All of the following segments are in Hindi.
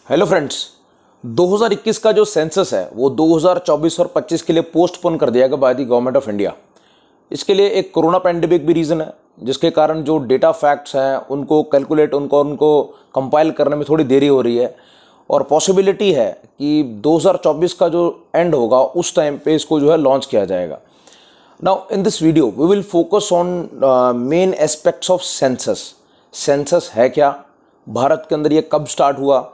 Hello friends. 2021 का जो सेंसस है वो 2024 और 25 के लिए पोस्टपोन कर दिया गया by the government of India. इसके लिए एक कोरोना पैंडेमिक भी रीज़न है, जिसके कारण जो डेटा फैक्ट्स हैं उनको कैलकुलेट उनको कंपाइल करने में थोड़ी देरी हो रही है और पॉसिबिलिटी है कि 2024 का जो एंड होगा उस टाइम पे इसको जो है लॉन्च किया जाएगा। Now in this video we will focus on main aspects of census. Census है क्या, भारत के अंदर ये कब स्टार्ट हुआ,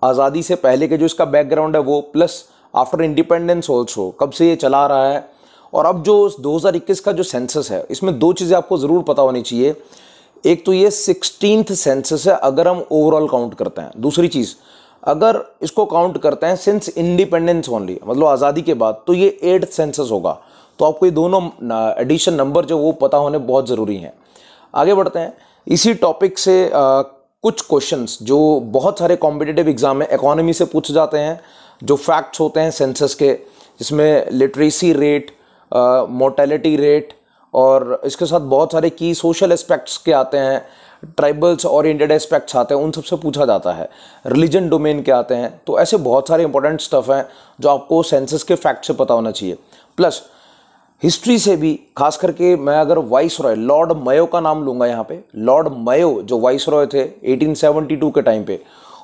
आज़ादी से पहले के जो इसका बैकग्राउंड है वो, प्लस आफ्टर इंडिपेंडेंस ऑल्सो कब से ये चला रहा है, और अब जो 2021 का जो सेंसस है इसमें दो चीज़ें आपको ज़रूर पता होनी चाहिए। एक तो ये 16th सेंसस है अगर हम ओवरऑल काउंट करते हैं। दूसरी चीज़, अगर इसको काउंट करते हैं सिंस इंडिपेंडेंस ओनली, मतलब आज़ादी के बाद, तो ये 8th सेंसस होगा। तो आपको ये दोनों एडिशन नंबर जो वो पता होने बहुत ज़रूरी हैं। आगे बढ़ते हैं। इसी टॉपिक से कुछ क्वेश्चंस जो बहुत सारे कॉम्पिटिटिव एग्जाम में इकोनॉमी से पूछे जाते हैं, जो फैक्ट्स होते हैं सेंसस के, जिसमें लिटरेसी रेट, मोर्टेलिटी रेट और इसके साथ बहुत सारे की सोशल एस्पेक्ट्स के आते हैं, ट्राइबल्स ओरिएंटेड एस्पेक्ट्स आते हैं, उन सबसे पूछा जाता है, रिलीजन डोमेन के आते हैं। तो ऐसे बहुत सारे इंपॉर्टेंट स्टफ हैं जो आपको सेंसस के फैक्ट से पता होना चाहिए। प्लस हिस्ट्री से भी, खास करके मैं अगर वाइसरॉय लॉर्ड मयो का नाम लूंगा यहाँ पे, लॉर्ड मयो जो वाइसरॉय थे 1872 के टाइम पे,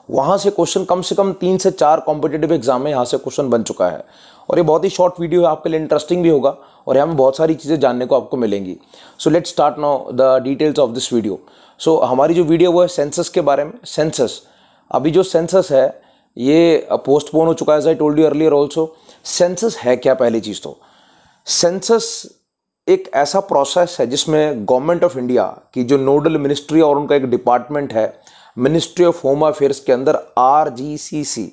वहाँ से क्वेश्चन कम से कम 3 से 4 कॉम्पिटिटिव एग्जाम में यहाँ से क्वेश्चन बन चुका है। और ये बहुत ही शॉर्ट वीडियो है, आपके लिए इंटरेस्टिंग भी होगा और यहाँ में बहुत सारी चीज़ें जानने को आपको मिलेंगी। So let's start now the details of this video. So हमारी जो वीडियो वो है सेंसस के बारे में। सेंसस, अभी जो सेंसस है ये पोस्टपोन हो चुका है, as I told you earlier also. Census है क्या, पहली चीज़ तो सेंसस एक ऐसा प्रोसेस है जिसमें गवर्नमेंट ऑफ इंडिया की जो नोडल मिनिस्ट्री और उनका एक डिपार्टमेंट है, मिनिस्ट्री ऑफ होम अफेयर्स के अंदर RGCC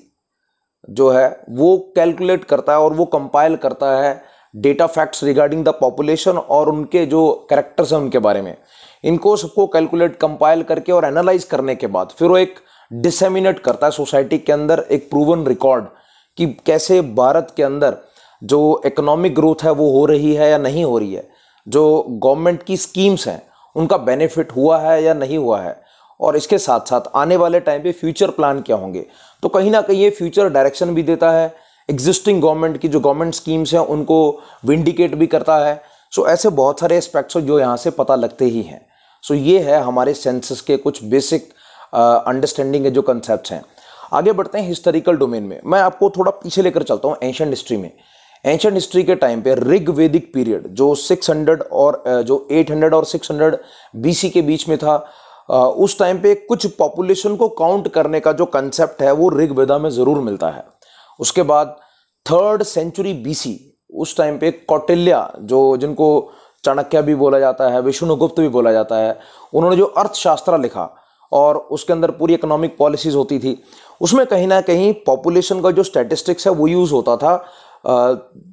जो है वो कैलकुलेट करता है और वो कंपाइल करता है data facts regarding the population और उनके जो कैरेक्टर्स हैं उनके बारे में। इनको सबको कैलकुलेट कंपाइल करके और एनालाइज करने के बाद फिर वो एक डिसेमिनेट करता है सोसाइटी के अंदर एक प्रूवन रिकॉर्ड कि कैसे भारत के अंदर जो इकोनॉमिक ग्रोथ है वो हो रही है या नहीं हो रही है, जो गवर्नमेंट की स्कीम्स हैं उनका बेनिफिट हुआ है या नहीं हुआ है, और इसके साथ साथ आने वाले टाइम पे फ्यूचर प्लान क्या होंगे। तो कहीं ना कहीं ये फ्यूचर डायरेक्शन भी देता है, एग्जिस्टिंग गवर्नमेंट की जो गवर्नमेंट स्कीम्स हैं उनको विंडिकेट भी करता है। सो ऐसे बहुत सारे एस्पेक्ट्स जो यहाँ से पता लगते ही हैं। सो ये है हमारे सेंसस के कुछ बेसिक अंडरस्टैंडिंग के जो कंसेप्ट हैं। आगे बढ़ते हैं हिस्टोरिकल डोमेन में। मैं आपको थोड़ा पीछे लेकर चलता हूँ एंशिएंट हिस्ट्री में। एंशिएंट हिस्ट्री के टाइम पे ऋग वैदिक पीरियड जो 600 और जो 800 और 600 BC के बीच में था, उस टाइम पे कुछ पॉपुलेशन को काउंट करने का जो कंसेप्ट है वो ऋग वेदा में ज़रूर मिलता है। उसके बाद 3rd सेंचुरी BC, उस टाइम पे कौटिल्य जो जिनको चाणक्य भी बोला जाता है, विष्णुगुप्त भी बोला जाता है, उन्होंने जो अर्थशास्त्र लिखा और उसके अंदर पूरी इकोनॉमिक पॉलिसीज होती थी, उसमें कहीं ना कहीं पॉपुलेशन का जो स्टैटिस्टिक्स है वो यूज़ होता था।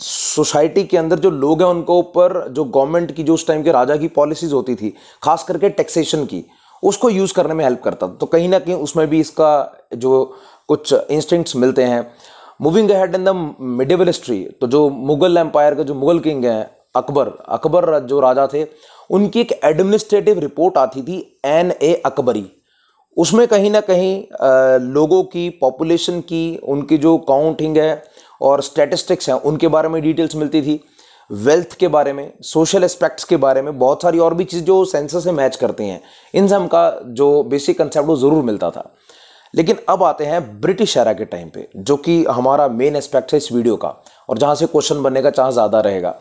सोसाइटी के अंदर जो लोग हैं उनको ऊपर जो गवर्नमेंट की जो उस टाइम के राजा की पॉलिसीज होती थी, खास करके टैक्सेशन की, उसको यूज़ करने में हेल्प करता था। तो कहीं ना कहीं उसमें भी इसका जो कुछ इंस्टिंक्ट्स मिलते हैं। Moving ahead in the medieval history, तो जो मुगल एम्पायर के जो मुगल किंग हैं अकबर जो राजा थे, उनकी एक एडमिनिस्ट्रेटिव रिपोर्ट आती थी N.A. अकबरी। उसमें कहीं ना कहीं लोगों की पॉपुलेशन की, उनकी जो काउंटिंग है और स्टैटिस्टिक्स हैं उनके बारे में डिटेल्स मिलती थी, वेल्थ के बारे में, सोशल एस्पेक्ट्स के बारे में, बहुत सारी और भी चीज़ जो सेंसस से मैच करती हैं, इन सब का जो बेसिक कंसेप्ट वो ज़रूर मिलता था। लेकिन अब आते हैं ब्रिटिश एरा के टाइम पे, जो कि हमारा मेन एस्पेक्ट है इस वीडियो का और जहाँ से क्वेश्चन बनने का चांस ज़्यादा रहेगा।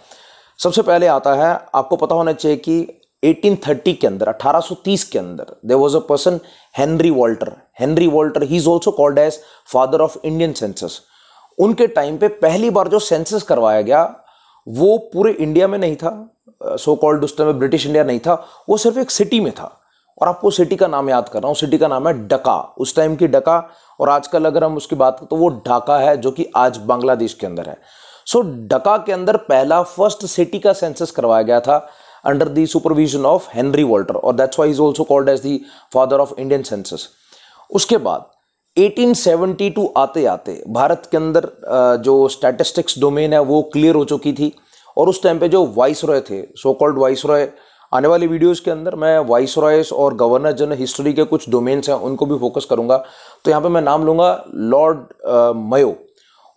सबसे पहले आता है, आपको पता होना चाहिए कि 1830 के अंदर, 1830 के अंदर there was a person Henry Walter, he is also called as father of Indian census. उनके टाइम पे पहली बार जो सेंसस करवाया गया वो पूरे इंडिया में नहीं था, सो कॉल्ड उस टाइम में ब्रिटिश इंडिया नहीं था, वो सिर्फ एक सिटी में था। और आपको सिटी का नाम याद कर रहा हूँ, सिटी का नाम है ढाका, उस टाइम की ढाका, और आजकल अगर हम उसकी बात करें तो वो ढाका है जो कि आज बांग्लादेश के अंदर है। सो ढाका के अंदर पहला फर्स्ट सिटी का सेंसस करवाया गया था under the supervision of Henry Walter, और that's why is also called as the father of Indian census. उसके बाद 1872 आते आते भारत के अंदर जो स्टैटिस्टिक्स डोमेन है वो क्लियर हो चुकी थी, और उस टाइम पे जो वाइसरॉय थे, सो कॉल्ड वाइसरॉय आने वाली वीडियोस के अंदर मैं वाइसरॉयस और गवर्नर जनरल हिस्ट्री के कुछ डोमेन्स हैं उनको भी फोकस करूंगा। तो यहाँ पे मैं नाम लूंगा लॉर्ड मयो।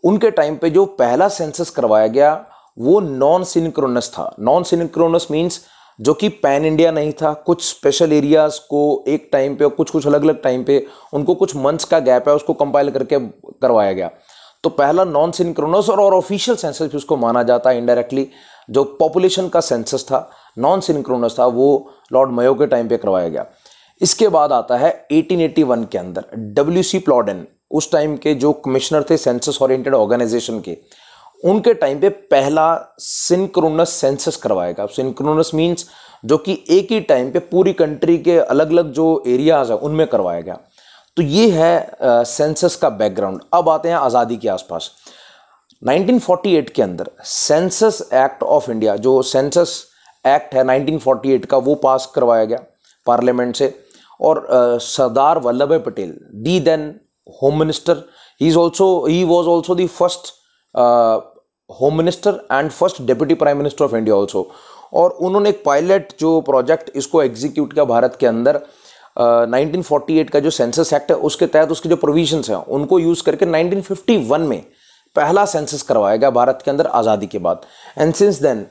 उनके टाइम पे जो पहला सेंसस करवाया गया वो नॉन सिंक्रोनस था। नॉन सिंक्रोनस मीन्स जो कि पैन इंडिया नहीं था, कुछ स्पेशल एरियाज को एक टाइम पे और कुछ अलग अलग टाइम पे उनको कुछ मंथ्स का गैप है उसको कंपाइल करके करवाया गया। तो पहला नॉन सिंक्रोनस और ऑफिशियल सेंसस भी उसको माना जाता है इनडायरेक्टली। जो पॉपुलेशन का सेंसस था नॉन सिंक्रोनस था वो लॉर्ड मयो के टाइम पे करवाया गया। इसके बाद आता है 1881 के अंदर WC प्लॉडेन, उस टाइम के जो कमिश्नर थे सेंसस ओरिएंटेड ऑर्गेनाइजेशन के, उनके टाइम पे पहला सिंक्रोनस सेंसस करवाएगा। सिंक्रोनस मींस जो कि एक ही टाइम पे पूरी कंट्री के अलग अलग जो एरियाज है उनमें करवाया गया। तो ये है सेंसस का बैकग्राउंड। अब आते हैं आज़ादी के आसपास। 1948 के अंदर सेंसस एक्ट ऑफ इंडिया, जो सेंसस एक्ट है 1948 का, वो पास करवाया गया पार्लियामेंट से। और Sardar Vallabhbhai Patel, the then home minister, he was also the first home minister and first deputy prime minister of India also. और उन्होंने एक पायलट जो प्रोजेक्ट इसको एग्जीक्यूट किया भारत के अंदर। 1948 का जो सेंसस एक्ट है उसके तहत उसके जो प्रोविजंस हैं उनको यूज करके 1951 में पहला सेंसस करवाया गया भारत के अंदर आज़ादी के बाद। एंड सिंस देन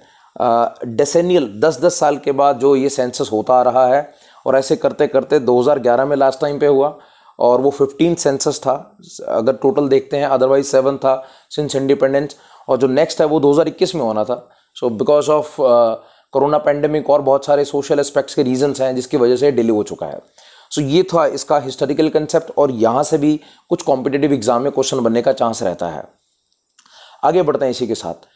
डेसेनियल 10-10 साल के बाद जो ये सेंसस होता आ रहा है, और ऐसे करते करते 2011 में लास्ट टाइम पे हुआ और वो 15 सेंसस था अगर टोटल देखते हैं, अदरवाइज 7 था सिंस इंडिपेंडेंस। और जो नेक्स्ट है वो 2021 में होना था। So because of corona pandemic और बहुत सारे सोशल एस्पेक्ट्स के रीजंस हैं जिसकी वजह से डिले हो चुका है। सो ये था इसका हिस्टोरिकल कंसेप्ट, और यहाँ से भी कुछ कॉम्पिटिटिव एग्जाम में क्वेश्चन बनने का चांस रहता है। आगे बढ़ते हैं इसी के साथ।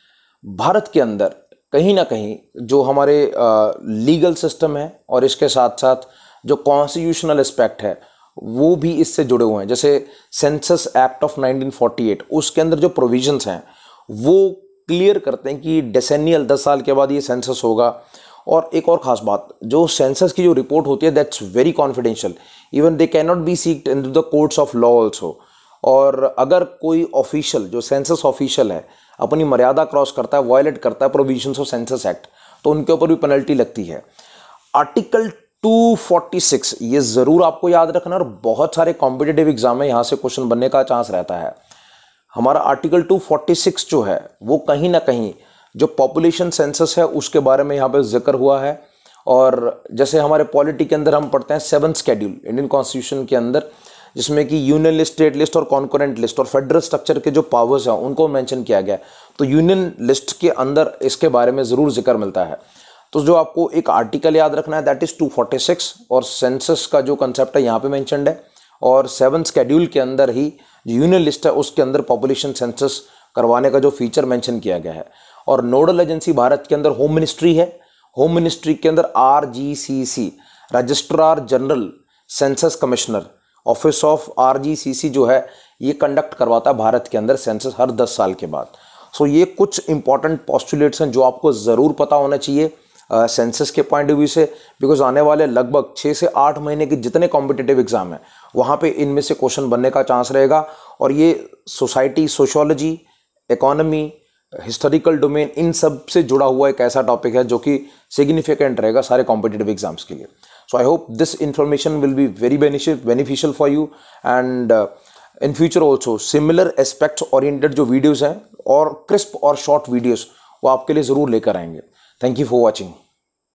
भारत के अंदर कहीं ना कहीं जो हमारे लीगल सिस्टम है और इसके साथ साथ जो कॉन्स्टिट्यूशनल एस्पेक्ट है वो भी इससे जुड़े हुए हैं। जैसे सेंसस एक्ट ऑफ 1948, उसके अंदर जो प्रोविजंस हैं वो क्लियर करते हैं कि डेसेनियल 10 साल के बाद ये सेंसस होगा। और एक और ख़ास बात, जो सेंसस की जो रिपोर्ट होती है that's very confidential, even they can not be सीक्ड in the courts of law also. और अगर कोई ऑफिशियल, जो सेंसस ऑफिशियल है, अपनी मर्यादा क्रॉस करता है, वायलेट करता है प्रोविजंस ऑफ सेंसस एक्ट, तो उनके ऊपर भी पेनल्टी लगती है। आर्टिकल 246 ये ज़रूर आपको याद रखना, और बहुत सारे कॉम्पिटिटिव एग्जाम में यहाँ से क्वेश्चन बनने का चांस रहता है। हमारा आर्टिकल 246 जो है वो कहीं ना कहीं जो पॉपुलेशन सेंसस है उसके बारे में यहाँ पे जिक्र हुआ है। और जैसे हमारे पॉलिटी के अंदर हम पढ़ते हैं 7th शेड्यूल इंडियन कॉन्स्टिट्यूशन के अंदर, जिसमें कि यूनियन लिस्ट, स्टेट लिस्ट और कॉन्करेंट लिस्ट और फेडरल स्ट्रक्चर के जो पावर्स हैं उनको मेंशन किया गया है। तो यूनियन लिस्ट के अंदर इसके बारे में ज़रूर जिक्र मिलता है। तो जो आपको एक आर्टिकल याद रखना है दैट इज़ 246, और सेंसस का जो कंसेप्ट है यहाँ पे मेंशन्ड है। और 7th शेड्यूल के अंदर ही यूनियन लिस्ट है उसके अंदर पॉपुलेशन सेंसस करवाने का जो फीचर मेंशन किया गया है। और नोडल एजेंसी भारत के अंदर होम मिनिस्ट्री है। होम मिनिस्ट्री के अंदर RGCC, registrar general census commissioner, office of RGCC जो है ये कंडक्ट करवाता है भारत के अंदर सेंसस हर 10 साल के बाद। सो ये कुछ इंपॉर्टेंट पोस्टुलेट्स हैं जो आपको ज़रूर पता होना चाहिए सेंसस के पॉइंट ऑफ व्यू से, बिकॉज आने वाले लगभग 6 से 8 महीने के जितने कॉम्पिटिटिव एग्जाम हैं वहाँ पे इनमें से क्वेश्चन बनने का चांस रहेगा। और ये society, sociology, economy, historical domain, इन सब से जुड़ा हुआ एक ऐसा टॉपिक है जो कि सिग्निफिकेंट रहेगा सारे कॉम्पिटिटिव एग्जाम्स के लिए। So I hope this information will be very beneficial for you, and in future also similar aspects oriented जो वीडियोस हैं और क्रिस्प और शॉर्ट वीडियोस वो आपके लिए ज़रूर लेकर आएंगे। Thank you for watching.